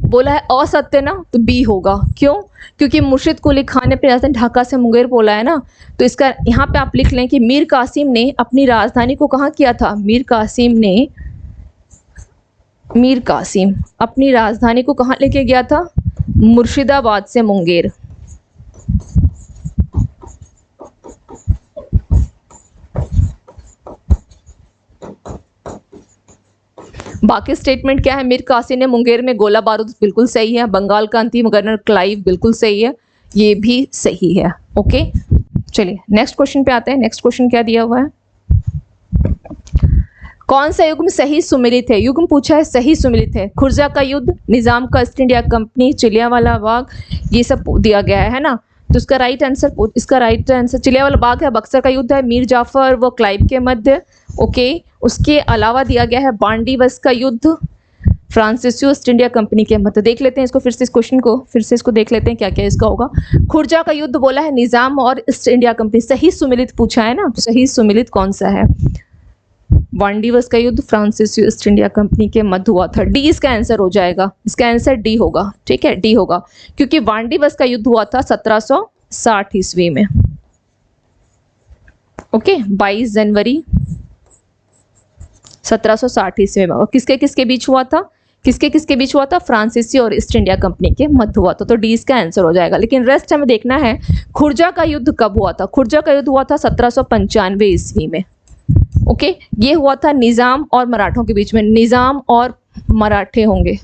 [SPEAKER 1] बोला है असत्य ना, तो बी होगा। क्यों? क्योंकि मुर्शिद कुली खान ने अपनी राजधानी ढाका से मुंगेर बोला है ना, तो इसका यहाँ पे आप लिख लें कि मीर कासिम ने अपनी राजधानी को कहाँ किया था? मीर कासिम अपनी राजधानी को कहाँ लेके गया था? मुर्शिदाबाद से मुंगेर। बाकी स्टेटमेंट क्या है? मीर कासिम ने मुंगेर में गोला बारूद, बिल्कुल सही है। बंगाल का अंतिम गवर्नर क्लाइव, बिल्कुल सही है, ये भी सही है। ओके, चलिए नेक्स्ट क्वेश्चन पे आते हैं। नेक्स्ट क्वेश्चन क्या दिया हुआ है? कौन सा युग्म सही सुमेलित है? युग्म पूछा है, सही सुमेलित है। खुर्जा का युद्ध, निजाम का ईस्ट इंडिया कंपनी, चिलियावाला बाग, ये सब दिया गया है ना। तो इसका राइट आंसर चिलियावाला बाग है, बक्सर का युद्ध है, मीर जाफर व क्लाइव के मध्य। ओके, उसके अलावा दिया गया है बांडीवस का युद्ध, फ्रांसीसी ईस्ट इंडिया कंपनी के मध्य। देख लेते हैं इसको फिर से, इस क्वेश्चन को फिर से इसको देख लेते हैं क्या क्या इसका होगा। खुर्जा का युद्ध बोला है, निजाम और ईस्ट इंडिया कंपनी। सही सुमेलित पूछा है ना, सही सुमेलित कौन सा है? वांडीवस का युद्ध फ्रांसीसी ईस्ट इंडिया कंपनी के मध्य हुआ था। डी इसका आंसर हो जाएगा, इसका आंसर डी होगा। ठीक है, डी होगा, क्योंकि वांडीवस का युद्ध हुआ था 1760 ईस्वी में। ओके, 22 जनवरी 1760 ईस्वी में। किसके किसके बीच हुआ था? किसके किसके बीच हुआ था? फ्रांसीसी और ईस्ट इंडिया कंपनी के मध्य हुआ था। तो डी इसका आंसर हो जाएगा। लेकिन रेस्ट हमें देखना है खुर्जा का युद्ध कब हुआ था। खुर्जा का युद्ध हुआ था 1795 ईस्वी में। ओके, ये हुआ था निजाम और मराठों के बीच में। निजाम और मराठे होंगे,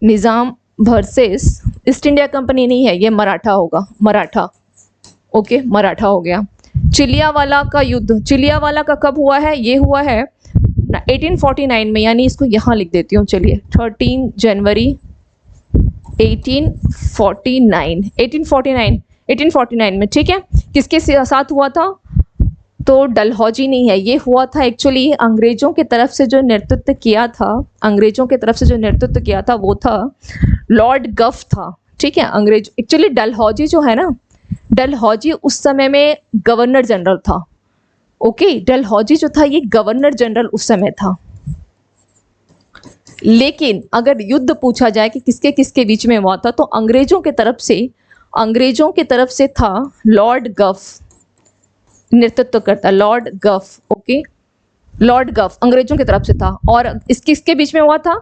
[SPEAKER 1] निजाम वर्सेस ईस्ट इंडिया कंपनी नहीं है, ये मराठा होगा, मराठा। ओके, मराठा हो गया। चिलियावाला का युद्ध, चिलियावाला का कब हुआ है? ये हुआ है 1849 में, यानी इसको यहाँ लिख देती हूँ। चलिए 13 जनवरी 1849 में, ठीक है। किसके साथ हुआ था? तो डलहौजी नहीं है, ये हुआ था एक्चुअली अंग्रेजों की तरफ से जो नेतृत्व किया था, अंग्रेजों की तरफ से जो नेतृत्व किया था वो था लॉर्ड गफ था, ठीक है। अंग्रेज एक्चुअली डलहौजी जो है ना, डलहौजी उस समय में गवर्नर जनरल था, ओके। डलहौजी जो था ये गवर्नर जनरल उस समय था। लेकिन अगर युद्ध पूछा जाए कि किसके किसके बीच में हुआ था, तो अंग्रेजों की तरफ से था लॉर्ड गफ, नेतृत्व करता लॉर्ड गफ, ओके। लॉर्ड गफ अंग्रेजों की तरफ से था। और किसके बीच में हुआ था?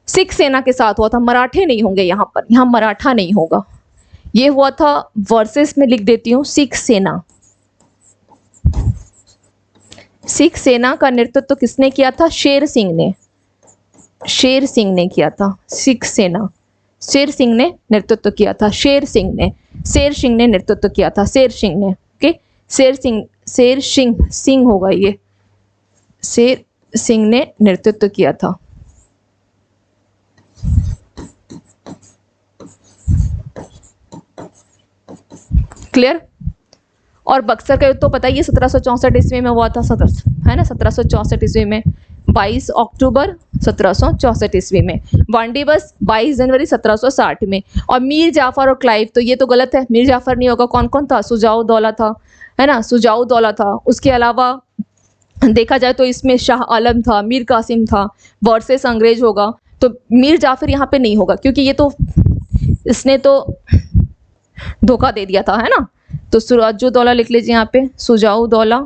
[SPEAKER 1] सिख सेना के साथ हुआ था। मराठे नहीं होंगे यहाँ पर, यहाँ मराठा नहीं होगा। ये हुआ था वर्सेस में, लिख देती हूँ, सिख सेना। सिख सेना का नेतृत्व किसने किया था? शेर सिंह ने, शेर सिंह ने किया था। सिख सेना शेर सिंह ने नेतृत्व किया था, शेर सिंह ने नेतृत्व किया था, शेर सिंह ने, ओके। शेर सिंह होगा ये, शेर सिंह ने नेतृत्व किया था। क्लियर? और बक्सर का युद्ध तो पता ही है 1764 ईस्वी में हुआ था, है ना, 1764 ईस्वी में, 22 अक्टूबर 1764 ईस्वी में। वांडीबस 22 जनवरी 1760 में। और मीर जाफर और क्लाइव, तो ये तो गलत है, मीर जाफर नहीं होगा। कौन कौन था? सुजाऊ दौला था, है ना, सुजाऊ दौला था। उसके अलावा देखा जाए तो इसमें शाह आलम था, मीर कासिम था, वर्सेस अंग्रेज होगा। तो मीर जाफर यहाँ पे नहीं होगा, क्योंकि ये तो इसने तो धोखा दे दिया था, है ना। तो सुराजू दौला लिख लीजिए यहाँ पे, सुजाऊ दौला,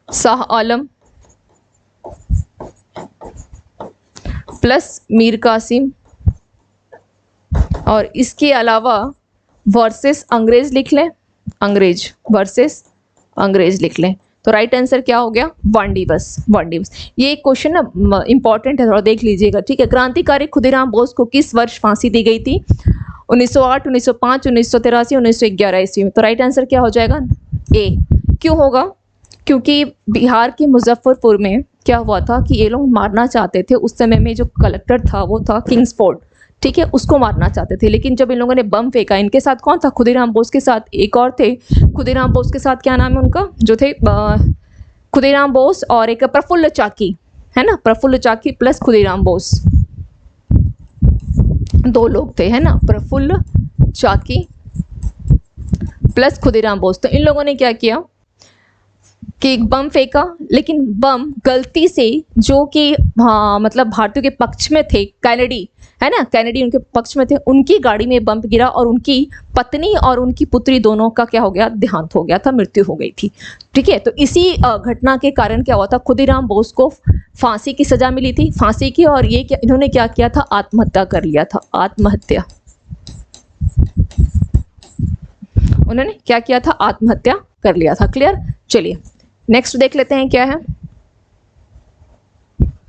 [SPEAKER 1] शाह आलम प्लस मीर कासिम, और इसके अलावा वर्सेस अंग्रेज लिख लें, अंग्रेज वर्सेस अंग्रेज लिख लें। तो राइट आंसर क्या हो गया? वांडीबस। ये क्वेश्चन ना इंपॉर्टेंट है, थोड़ा देख लीजिएगा, ठीक है। क्रांतिकारी खुदीराम बोस को किस वर्ष फांसी दी गई थी? 1908, 1905, 1983, 1911 ईस्वी में। तो राइट आंसर क्या हो जाएगा? ए। क्यों होगा? क्योंकि बिहार के मुजफ्फरपुर में क्या हुआ था कि ये लोग मारना चाहते थे, उस समय में जो कलेक्टर था वो था किंग्सफोर्ड, ठीक है, उसको मारना चाहते थे। लेकिन जब इन लोगों ने बम फेंका, इनके साथ कौन था? खुदीराम बोस के साथ एक और थे। खुदीराम बोस के साथ क्या नाम है उनका, जो थे खुदीराम बोस और एक प्रफुल्ल चाकी, है ना, प्रफुल्ल चाकी प्लस खुदीराम बोस, दो लोग थे, है ना, प्रफुल्ल चाकी प्लस खुदीराम बोस। तो इन लोगों ने क्या किया कि एक बम फेंका, लेकिन बम गलती से जो कि मतलब भारतीयों के पक्ष में थे, कैनेडी, है ना, कैनेडी उनके पक्ष में थे, उनकी गाड़ी में बम गिरा और उनकी पत्नी और उनकी पुत्री दोनों का क्या हो गया? देहांत हो गया था, मृत्यु हो गई थी, ठीक है। तो इसी घटना के कारण क्या हुआ था? खुदीराम बोस को फांसी की सजा मिली थी, फांसी की, और ये क्या इन्होंने क्या किया था? आत्महत्या कर लिया था, आत्महत्या। उन्होंने क्या किया था? आत्महत्या कर लिया था। क्लियर? चलिए नेक्स्ट देख लेते हैं क्या है।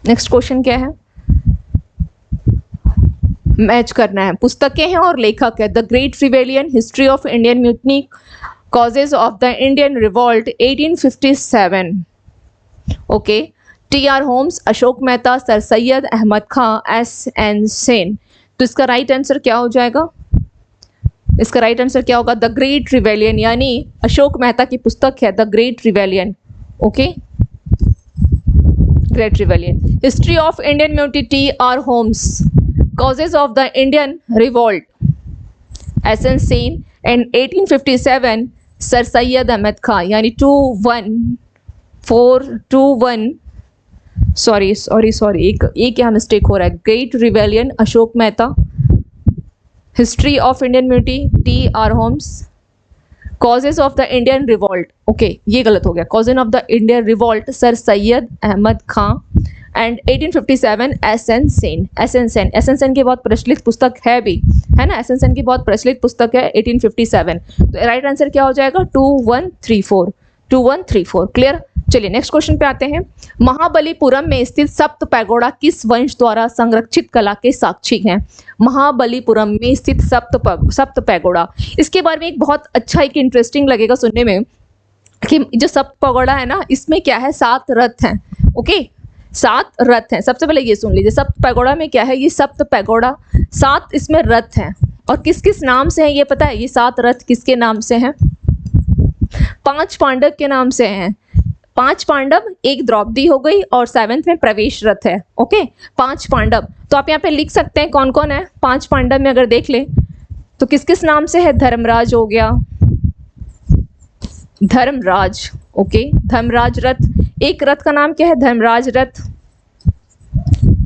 [SPEAKER 1] नेक्स्ट क्वेश्चन क्या है? मैच करना है। पुस्तकें हैं और लेखक है। The great rebellion, history of Indian mutiny, causes of the Indian revolt 1857, okay. T R. Holmes, Ashok Mehta, sir Syed Ahmad Khan, S N. Sen. तो इसका राइट आंसर क्या हो जाएगा? इसका राइट आंसर क्या होगा? द ग्रेट रिवेलियन, यानी अशोक मेहता की पुस्तक है the great rebellion, okay, great rebellion. History of Indian mutiny, T R. Holmes, causes of the Indian revolt, S.N. Sen, and 1857 sir Syed Ahmad Khan, यानी 2-1 सॉरी एक यहाँ मिस्टेक हो रहा है। Great rebellion Ashok Mehta, history of Indian mutiny T R. Holmes, causes of the Indian revolt, okay ये गलत हो गया, causes of the Indian revolt sir Syed Ahmad Khan, and 1857 SN. Sen की बहुत प्रचलित पुस्तक है भी, है ना, एस.एन. सेन की बहुत प्रचलित पुस्तक है 1857। तो राइट आंसर क्या हो जाएगा? 2134। क्लियर? चलिए नेक्स्ट क्वेश्चन पे आते हैं। महाबलीपुरम में स्थित सप्त पैगोडा किस वंश द्वारा संरक्षित कला के साक्षी हैं? महाबलीपुरम में स्थित सप्त पैगोडा, इसके बारे में एक बहुत अच्छा, एक इंटरेस्टिंग लगेगा सुनने में कि जो सप्त पैगोडा है ना, इसमें क्या है? 7 रथ हैं, ओके, 7 रथ हैं। सबसे पहले ये सुन लीजिए, सप्त पैगोडा में क्या है, ये सप्त पैगोडा, 7 इसमें रथ हैं। और किस किस नाम से हैं ये पता है, ये 7 रथ किसके नाम से हैं, 5 पांडव के नाम से हैं। 5 पांडव, एक द्रौपदी हो गई और 7th में प्रवेश रथ है। ओके, 5 पांडव। तो आप यहाँ पे लिख सकते हैं कौन कौन है 5 पांडव में, अगर देख लें तो किस किस नाम से है, धर्मराज हो गया, धर्मराज। ओके, धर्मराज रथ। एक रथ का नाम क्या है, धर्मराज रथ।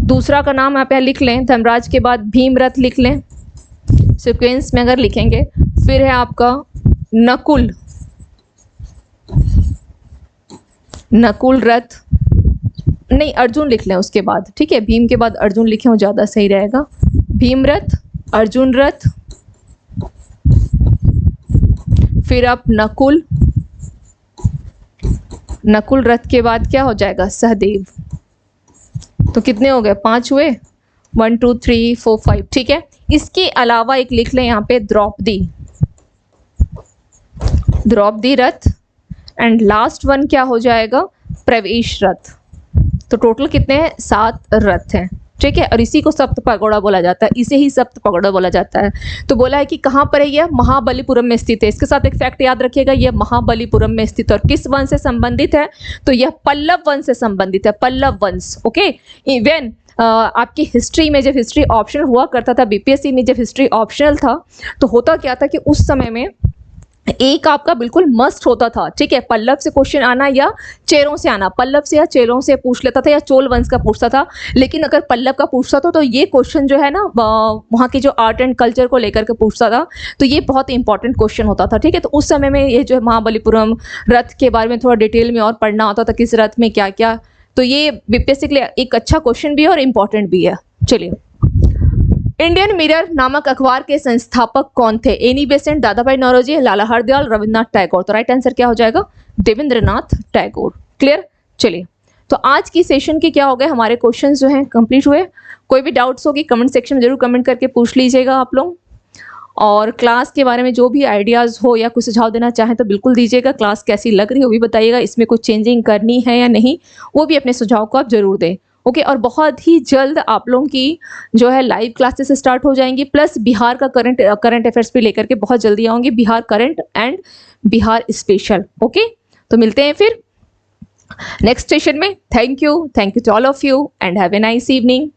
[SPEAKER 1] दूसरा का नाम आप यहाँ लिख लें, धर्मराज के बाद भीम रथ लिख लें, सीक्वेंस में अगर लिखेंगे। फिर है आपका नकुल, नकुल रथ, नहीं अर्जुन लिख लें उसके बाद, ठीक है, भीम के बाद अर्जुन लिखें, वो ज़्यादा सही रहेगा। भीम रथ, अर्जुन रथ, फिर आप नकुल, नकुल रथ के बाद क्या हो जाएगा, सहदेव। तो कितने हो गए, 5 हुए, 1 2 3 4 5, ठीक है। इसके अलावा एक लिख लें यहाँ पे द्रौपदी, द्रौपदी रथ, एंड लास्ट वन क्या हो जाएगा, प्रवेश रथ। तो टोटल कितने हैं, 7 रथ हैं, ठीक है। और इसी को सप्त पैगोडा बोला जाता है, इसे ही सप्त पैगोडा बोला जाता है। तो बोला है कि कहाँ पर है यह, महाबलीपुरम में स्थित है। इसके साथ एक फैक्ट याद रखिएगा, यह महाबलीपुरम में स्थित है। और किस वंश से संबंधित है, तो यह पल्लव वंश से संबंधित है, पल्लव वंश। ओके, इवन आपकी हिस्ट्री में जब हिस्ट्री ऑप्शनल हुआ करता था, बीपीएससी में जब हिस्ट्री ऑप्शनल था, तो होता क्या था कि उस समय में एक आपका बिल्कुल मस्ट होता था, ठीक है, पल्लव से क्वेश्चन आना या चेरों से आना, पल्लव से या चेरों से पूछ लेता था, या चोल वंश का पूछता था। लेकिन अगर पल्लव का पूछता था तो ये क्वेश्चन जो है ना, वहाँ की जो आर्ट एंड कल्चर को लेकर के पूछता था, तो ये बहुत इंपॉर्टेंट क्वेश्चन होता था, ठीक है। तो उस समय में ये जो महाबलीपुरम रथ के बारे में थोड़ा डिटेल में और पढ़ना होता था, किस रथ में क्या क्या। तो ये बीपीएससी के लिए एक अच्छा क्वेश्चन भी है और इम्पॉर्टेंट भी है। चलिए, इंडियन मिरर नामक अखबार के संस्थापक कौन थे, एनी बेसेंट, दादा भाई नौरोजी, लाला हरदयाल, रविन्द्रनाथ टैगोर। तो राइट आंसर क्या हो जाएगा, देवेंद्रनाथ टैगोर। क्लियर। चलिए, तो आज की सेशन के क्या हो गए, हमारे क्वेश्चन जो हैं कंप्लीट हुए। कोई भी डाउट्स होगी कमेंट सेक्शन में जरूर कमेंट करके पूछ लीजिएगा आप लोग। और क्लास के बारे में जो भी आइडियाज़ हो या कुछ सुझाव देना चाहें तो बिल्कुल दीजिएगा। क्लास कैसी लग रही है वो भी बताइएगा, इसमें कुछ चेंजिंग करनी है या नहीं, वो भी अपने सुझाव को आप जरूर दें। ओके, और बहुत ही जल्द आप लोगों की जो है लाइव क्लासेस स्टार्ट हो जाएंगी, प्लस बिहार का करंट अफेयर्स भी लेकर के बहुत जल्दी आऊँगी, Bihar current and Bihar special. Okay, तो मिलते हैं फिर नेक्स्ट सेशन में। Thank you to all of you and have a nice evening.